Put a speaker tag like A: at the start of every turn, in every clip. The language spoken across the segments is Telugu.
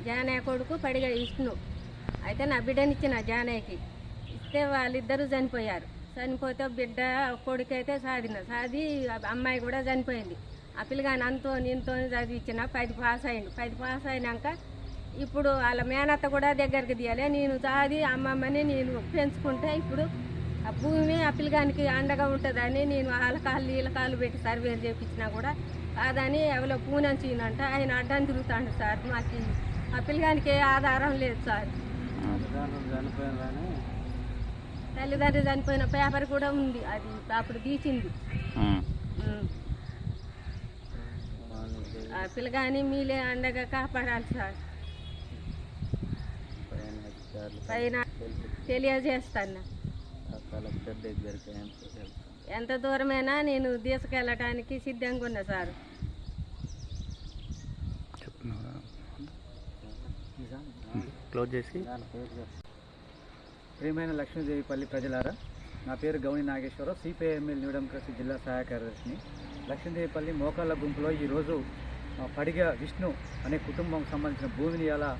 A: జానయ్య కొడుకు పడిగ విష్ణు. అయితే నా బిడ్డనిచ్చిన జానయ్యకి ఇస్తే వాళ్ళిద్దరూ చనిపోయారు. చనిపోతే బిడ్డ కొడుకు అయితే సాది అమ్మాయి కూడా చనిపోయింది. ఆ పిల్లగాని అంతో నీతో చదివించిన 10 పాస్ అయిండు. 10 పాస్ అయినాక ఇప్పుడు వాళ్ళ మేనత్త కూడా దగ్గరికి తీయాలి. నేను సాది అమ్మమ్మని నేను పెంచుకుంటే ఇప్పుడు ఆ భూమి ఆ పిల్లగానికి అండగా ఉంటుందని నేను వాళ్ళ కాళ్ళు వీళ్ళ కాళ్ళు పెట్టి సర్వేలు చేయించినా కూడా కాదని ఎవరో పూనంచినంట ఆయన అడ్డాన్ని తిరుగుతాడు సార్. మాకు ఆ పిల్లగానికి ఏ ఆధారం లేదు సార్. తల్లిదండ్రులు చనిపోయిన పేపర్ కూడా ఉంది, అది అప్పుడు తీసింది. ఆ పిల్లగాని మీలే అండగా కాపాడాలి సార్. పైన తెలియజేస్తాను. ఎంత దూరమైనా నేను తీసుకెళ్ళటానికి సిద్ధంగా ఉన్నా సార్.
B: క్లోజ్ చేసి.
C: ప్రియమైన లక్ష్మీదేవిపల్లి ప్రజలారా, నా పేరు Gouni Nageswararao, CPIML new democracy జిల్లా సహాయ కార్యదర్శిని. లక్ష్మీదేవిపల్లి మోకాళ్ళ గుంపులో ఈరోజు పడిగ విష్ణు అనే కుటుంబం సంబంధించిన భూమిని అలా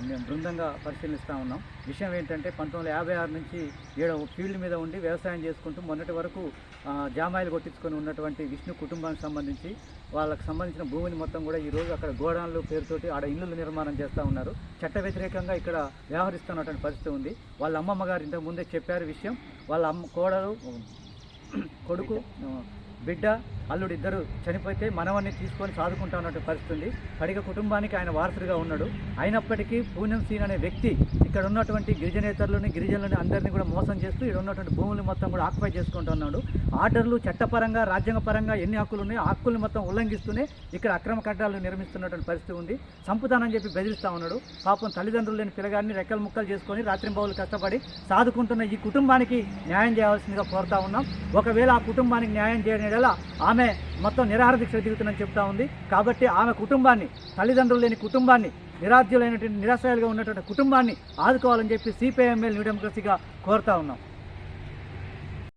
C: మేము బృందంగా పరిశీలిస్తూ ఉన్నాం. విషయం ఏంటంటే 1956 నుంచి ఫీల్డ్ మీద ఉండి వ్యవసాయం చేసుకుంటూ మొన్నటి వరకు జామాయిలు కొట్టించుకొని ఉన్నటువంటి విష్ణు కుటుంబానికి సంబంధించి వాళ్ళకి సంబంధించిన భూమిని మొత్తం కూడా ఈరోజు అక్కడ గోడాన్లు పేరుతోటి ఆడ ఇల్లులు నిర్మాణం చేస్తూ ఉన్నారు. చట్ట వ్యతిరేకంగా ఇక్కడ వ్యవహరిస్తున్నటువంటి పరిస్థితి ఉంది. వాళ్ళ అమ్మమ్మ గారు ఇంతకు ముందే చెప్పారు విషయం. వాళ్ళ కోడలు కొడుకు బిడ్డ అల్లుడు ఇద్దరు చనిపోతే మనవన్ని తీసుకొని సాదుకుంటా ఉన్నటువంటి పరిస్థితి ఉంది. పడిగ కుటుంబానికి ఆయన వారసుడిగా ఉన్నాడు. అయినప్పటికీ పూనం సీన్ అనే వ్యక్తి ఇక్కడ ఉన్నటువంటి గిరిజనేతరులని గిరిజనులని అందరినీ కూడా మోసం చేస్తూ ఇక్కడ ఉన్నటువంటి భూములు మొత్తం కూడా ఆక్యుపై చేసుకుంటున్నాడు. ఆర్డర్లు చట్టపరంగా రాజ్యాంగపరంగా ఎన్ని హక్కులు ఉన్నాయో హక్కులు మొత్తం ఉల్లంఘిస్తూనే ఇక్కడ అక్రమ కట్టడాలు నిర్మిస్తున్నటువంటి పరిస్థితి ఉంది. చంపుతానని చెప్పి బెదిరిస్తూ ఉన్నాడు. పాపం తల్లిదండ్రులు లేని పిల్లగారిని రెక్కలు ముక్కలు చేసుకొని రాత్రింబౌలు కష్టపడి సాదుకుంటున్న ఈ కుటుంబానికి న్యాయం చేయాల్సిందిగా కోరుతా ఉన్నాం. ఒకవేళ ఆ కుటుంబానికి న్యాయం చేయడం ఆమె మొత్తం నిరాహార దీక్ష దిగుతుందని చెప్తా ఉంది. కాబట్టి ఆమె కుటుంబాన్ని, తల్లిదండ్రులు లేని కుటుంబాన్ని, నిరాధ్యులైనటువంటి నిరాశ్రయాలుగా ఉన్నటువంటి కుటుంబాన్ని ఆదుకోవాలని చెప్పి సిపిఐఎంఎల్ న్యూ డెమోక్రసీగా కోరుతా ఉన్నాం.